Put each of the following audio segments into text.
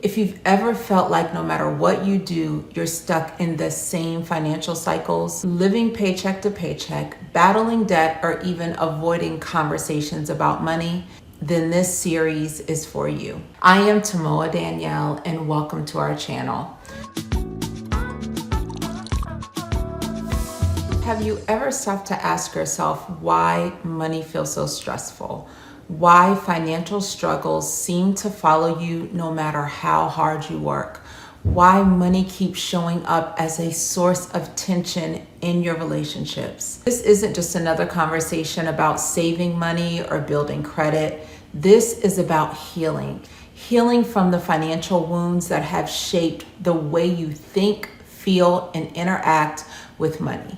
If you've ever felt like no matter what you do, you're stuck in the same financial cycles, living paycheck to paycheck, battling debt, or even avoiding conversations about money, then this series is for you. I am Tamoa Danielle, and welcome to our channel. Have you ever stopped to ask yourself why money feels so stressful? Why financial struggles seem to follow you no matter how hard you work? Why money keeps showing up as a source of tension in your relationships? This isn't just another conversation about saving money or building credit. This is about healing. Healing from the financial wounds that have shaped the way you think, feel, and interact with money,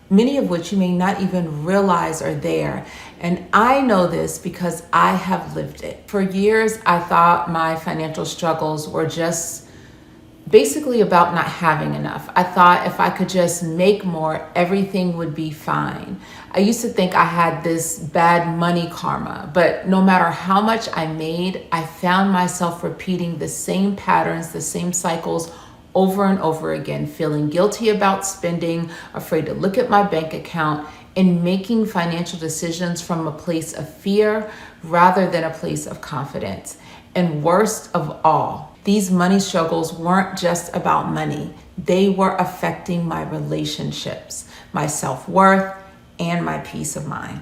many of which you may not even realize are there. And I know this because I have lived it. For years, I thought my financial struggles were just basically about not having enough. I thought if I could just make more, everything would be fine. I used to think I had this bad money karma, but no matter how much I made, I found myself repeating the same patterns, the same cycles over and over again, feeling guilty about spending, afraid to look at my bank account, and making financial decisions from a place of fear rather than a place of confidence. And worst of all, these money struggles weren't just about money. They were affecting my relationships, my self-worth, and my peace of mind.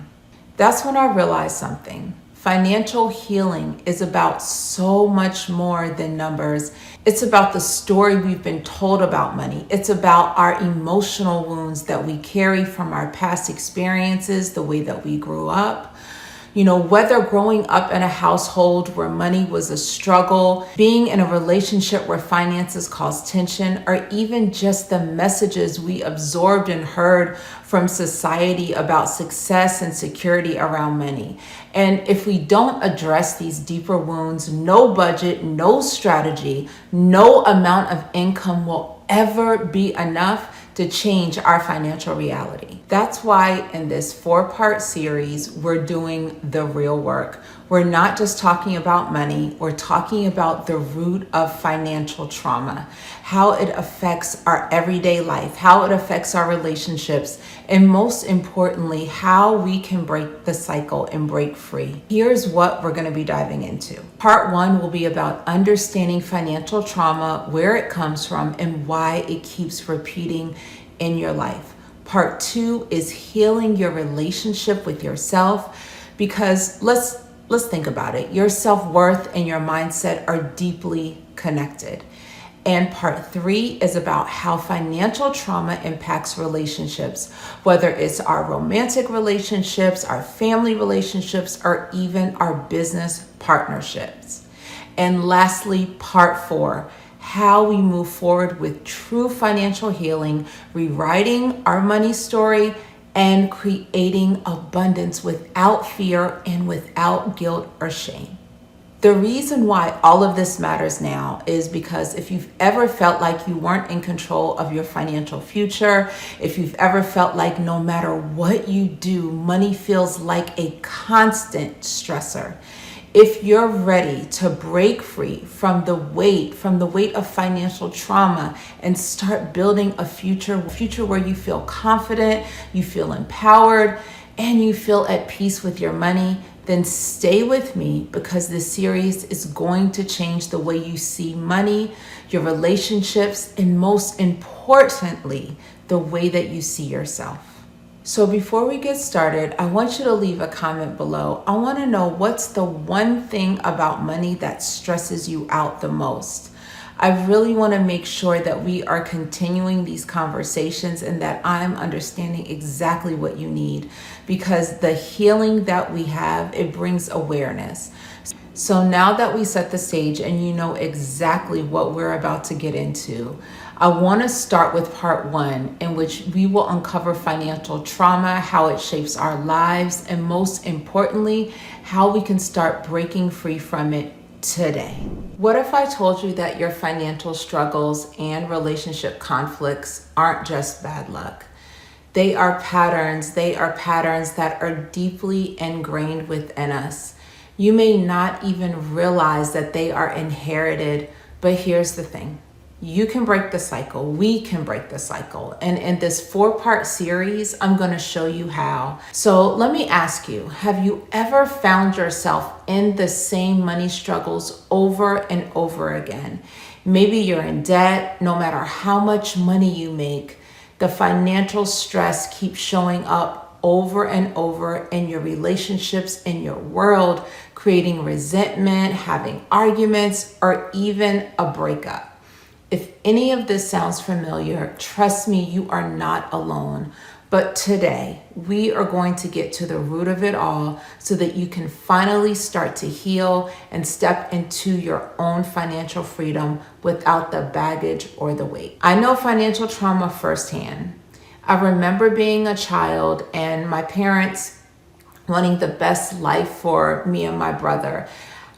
That's when I realized something. Financial healing is about so much more than numbers. It's about the story we've been told about money. It's about our emotional wounds that we carry from our past experiences, the way that we grew up. Whether growing up in a household where money was a struggle, being in a relationship where finances caused tension, or even just the messages we absorbed and heard from society about success and security around money. And if we don't address these deeper wounds, no budget, no strategy, no amount of income will ever be enough to change our financial reality. That's why in this 4-part series, we're doing the real work. We're not just talking about money, we're talking about the root of financial trauma, how it affects our everyday life, how it affects our relationships, and most importantly, how we can break the cycle and break free. Here's what we're going to be diving into. Part 1 will be about understanding financial trauma, where it comes from, and why it keeps repeating in your life. Part 2 is healing your relationship with yourself, because let's think about it. Your self-worth and your mindset are deeply connected. And part 3 is about how financial trauma impacts relationships, whether it's our romantic relationships, our family relationships, or even our business partnerships. And lastly, part 4, how we move forward with true financial healing, rewriting our money story, and creating abundance without fear and without guilt or shame. The reason why all of this matters now is because if you've ever felt like you weren't in control of your financial future, if you've ever felt like no matter what you do, money feels like a constant stressor, if you're ready to break free from the weight of financial trauma and start building a future where you feel confident, you feel empowered, and you feel at peace with your money, then stay with me, because this series is going to change the way you see money, your relationships, and most importantly, the way that you see yourself. So before we get started, I want you to leave a comment below. I want to know, what's the one thing about money that stresses you out the most? I really want to make sure that we are continuing these conversations and that I'm understanding exactly what you need, because the healing that we have, it brings awareness. So now that we set the stage and you know exactly what we're about to get into, I want to start with part 1, in which we will uncover financial trauma, how it shapes our lives, and most importantly, how we can start breaking free from it today. What if I told you that your financial struggles and relationship conflicts aren't just bad luck? They are patterns. They are patterns that are deeply ingrained within us. You may not even realize that they are inherited, But here's the thing. You can break the cycle. We can break the cycle. And in this 4-part series, I'm going to show you how. So let me ask you, have you ever found yourself in the same money struggles over and over again? Maybe you're in debt. No matter how much money you make, the financial stress keeps showing up over and over in your relationships, in your world, creating resentment, having arguments, or even a breakup. If any of this sounds familiar, trust me, you are not alone. But today, we are going to get to the root of it all so that you can finally start to heal and step into your own financial freedom without the baggage or the weight. I know financial trauma firsthand. I remember being a child and my parents wanting the best life for me and my brother.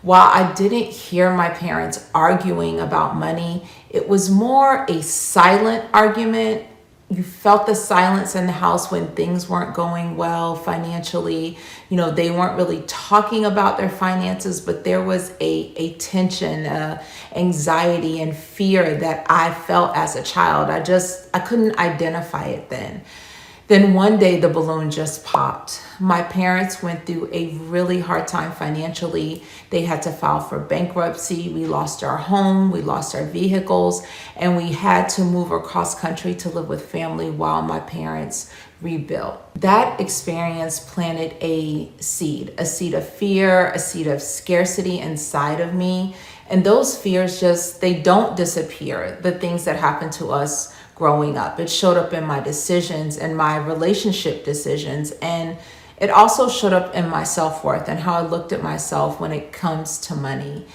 While I didn't hear my parents arguing about money, it was more a silent argument. You felt the silence in the house when things weren't going well financially. They weren't really talking about their finances, but there was a tension, anxiety and fear that I felt as a child. I couldn't identify it then. Then one day the balloon just popped. My parents went through a really hard time financially. They had to file for bankruptcy. We lost our home, we lost our vehicles, and we had to move across country to live with family while my parents rebuilt. That experience planted a seed of fear, a seed of scarcity inside of me. And those fears they don't disappear. The things that happened to us growing up. It showed up in my decisions and my relationship decisions. And it also showed up in my self-worth and how I looked at myself when it comes to money.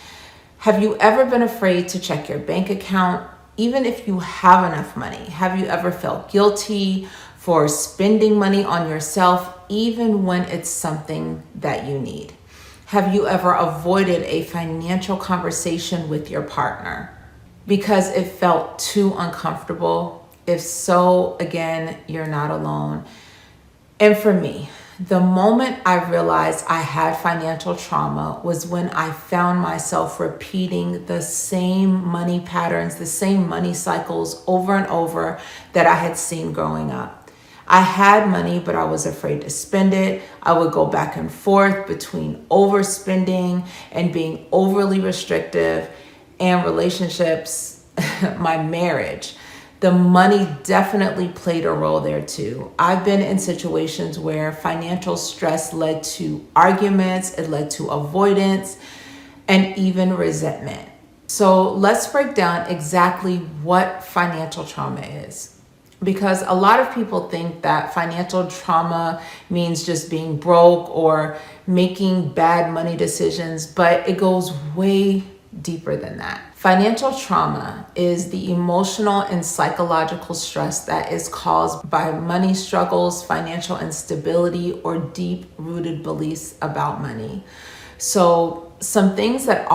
Have you ever been afraid to check your bank account, even if you have enough money? Have you ever felt guilty for spending money on yourself, even when it's something that you need? Have you ever avoided a financial conversation with your partner because it felt too uncomfortable? If so, again, you're not alone. And for me, the moment I realized I had financial trauma was when I found myself repeating the same money patterns, the same money cycles over and over that I had seen growing up. I had money, but I was afraid to spend it. I would go back and forth between overspending and being overly restrictive, and relationships, my marriage. The money definitely played a role there too. I've been in situations where financial stress led to arguments, it led to avoidance, and even resentment. So let's break down exactly what financial trauma is. Because a lot of people think that financial trauma means just being broke or making bad money decisions, but it goes way deeper than that. Financial trauma is the emotional and psychological stress that is caused by money struggles, financial instability, or deep-rooted beliefs about money. So some things that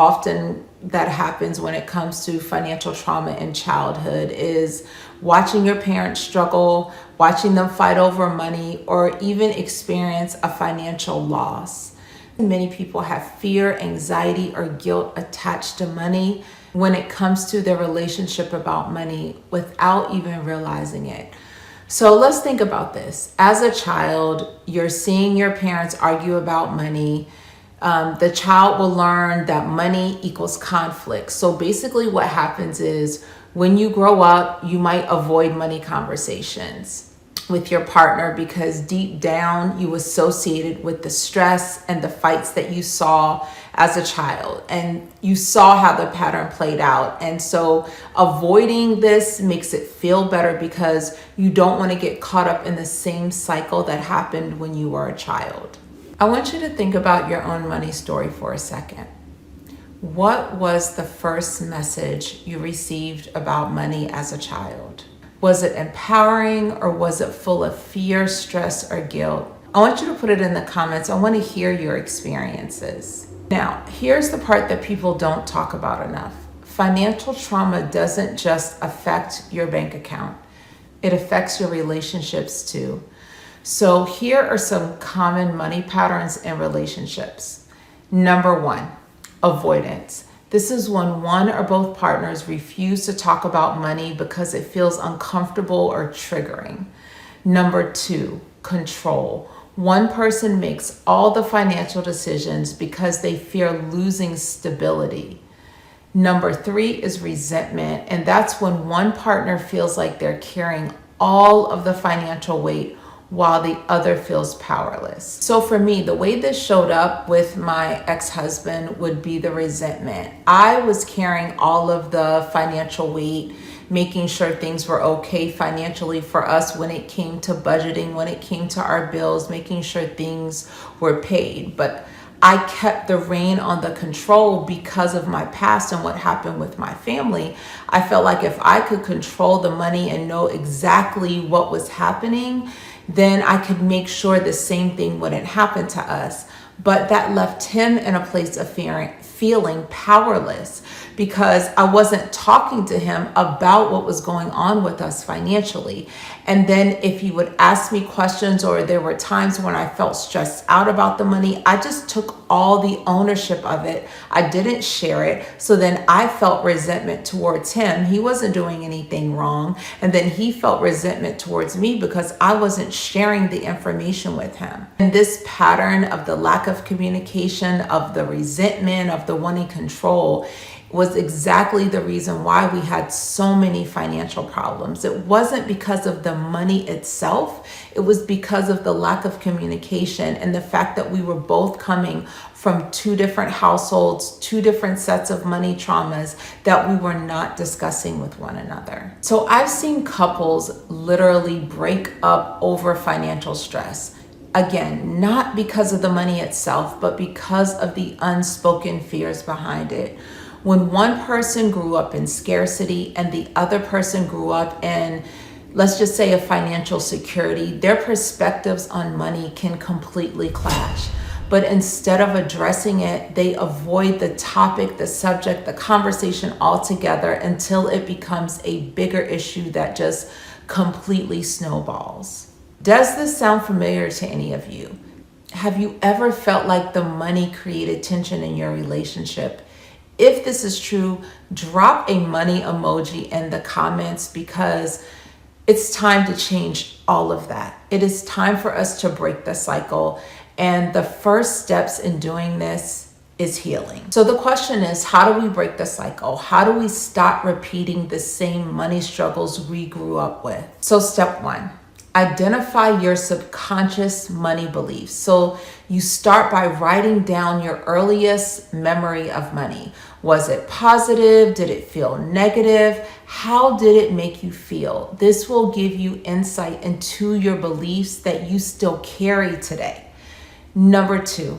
happens when it comes to financial trauma in childhood is watching your parents struggle, watching them fight over money, or even experience a financial loss. Many people have fear, anxiety, or guilt attached to money when it comes to their relationship about money without even realizing it. So let's think about this. As a child, you're seeing your parents argue about money. The child will learn that money equals conflict. So basically what happens is when you grow up, you might avoid money conversations with your partner because deep down you associated with the stress and the fights that you saw as a child, and you saw how the pattern played out. And so avoiding this makes it feel better because you don't want to get caught up in the same cycle that happened when you were a child. I want you to think about your own money story for a second. What was the first message you received about money as a child? Was it empowering or was it full of fear, stress, or guilt? I want you to put it in the comments. I want to hear your experiences. Now, here's the part that people don't talk about enough. Financial trauma doesn't just affect your bank account. It affects your relationships too. So here are some common money patterns in relationships. Number one, avoidance. This is when one or both partners refuse to talk about money because it feels uncomfortable or triggering. Number 2, control. One person makes all the financial decisions because they fear losing stability. Number 3 is resentment, and that's when one partner feels like they're carrying all of the financial weight while the other feels powerless. So for me, the way this showed up with my ex-husband would be the resentment. I was carrying all of the financial weight, making sure things were okay financially for us when it came to budgeting, when it came to our bills, making sure things were paid. But I kept the rein on the control because of my past and what happened with my family. I felt like if I could control the money and know exactly what was happening, then I could make sure the same thing wouldn't happen to us. But that left him in a place of feeling powerless because I wasn't talking to him about what was going on with us financially. And then if he would ask me questions or there were times when I felt stressed out about the money, I just took all the ownership of it. I didn't share it. So then I felt resentment towards him. He wasn't doing anything wrong. And then he felt resentment towards me because I wasn't sharing the information with him. And this pattern of the lack of communication, of the resentment, of the wanting control, was exactly the reason why we had so many financial problems. It wasn't because of the money itself. It was because of the lack of communication and the fact that we were both coming from 2 different households, 2 different sets of money traumas that we were not discussing with one another. So I've seen couples literally break up over financial stress. Again, not because of the money itself, but because of the unspoken fears behind it. When one person grew up in scarcity and the other person grew up in, let's just say, a financial security, their perspectives on money can completely clash. But instead of addressing it, they avoid the topic, the subject, the conversation altogether until it becomes a bigger issue that just completely snowballs. Does this sound familiar to any of you? Have you ever felt like the money created tension in your relationship? If this is true, drop a money emoji in the comments because it's time to change all of that. It is time for us to break the cycle. And the first steps in doing this is healing. So the question is, how do we break the cycle? How do we stop repeating the same money struggles we grew up with? So step 1. Identify your subconscious money beliefs. So you start by writing down your earliest memory of money. Was it positive? Did it feel negative? How did it make you feel? This will give you insight into your beliefs that you still carry today. Number 2,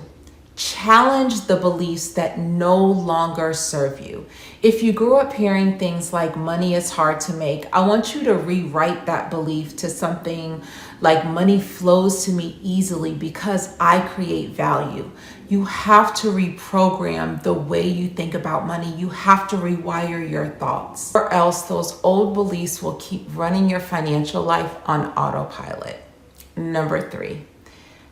challenge the beliefs that no longer serve you. If you grew up hearing things like money is hard to make, I want you to rewrite that belief to something like money flows to me easily because I create value. You have to reprogram the way you think about money. You have to rewire your thoughts, or else those old beliefs will keep running your financial life on autopilot. Number 3,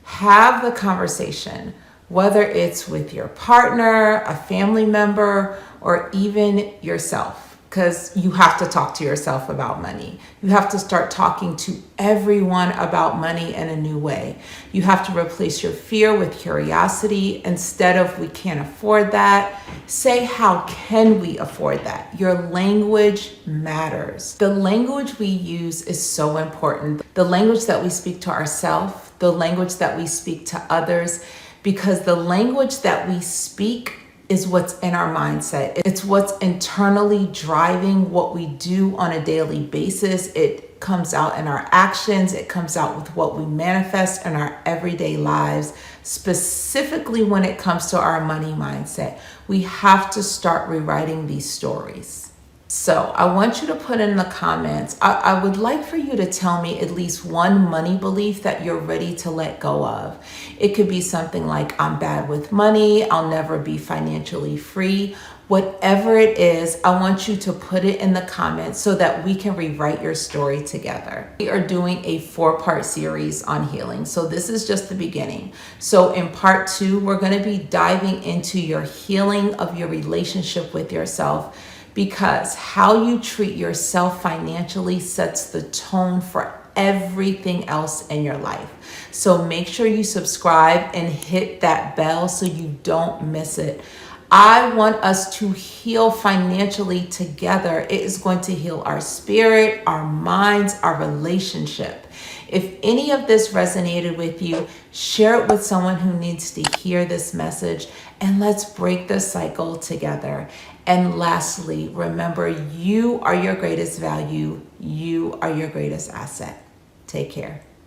have the conversation. Whether it's with your partner, a family member, or even yourself, because you have to talk to yourself about money. You have to start talking to everyone about money in a new way. You have to replace your fear with curiosity. Instead of we can't afford that, say how can we afford that? Your language matters. The language we use is so important. The language that we speak to ourselves, the language that we speak to others, because the language that we speak is what's in our mindset. It's what's internally driving what we do on a daily basis. It comes out in our actions. It comes out with what we manifest in our everyday lives, specifically when it comes to our money mindset. We have to start rewriting these stories. So I want you to put in the comments, I would like for you to tell me at least one money belief that you're ready to let go of. It could be something like, I'm bad with money, I'll never be financially free. Whatever it is, I want you to put it in the comments so that we can rewrite your story together. We are doing a 4-part series on healing. So this is just the beginning. So in part 2, we're going to be diving into your healing of your relationship with yourself, because how you treat yourself financially sets the tone for everything else in your life. So make sure you subscribe and hit that bell so you don't miss it. I want us to heal financially together. It is going to heal our spirit, our minds, our relationship. If any of this resonated with you, share it with someone who needs to hear this message, and let's break the cycle together. And lastly, remember, you are your greatest value. You are your greatest asset. Take care.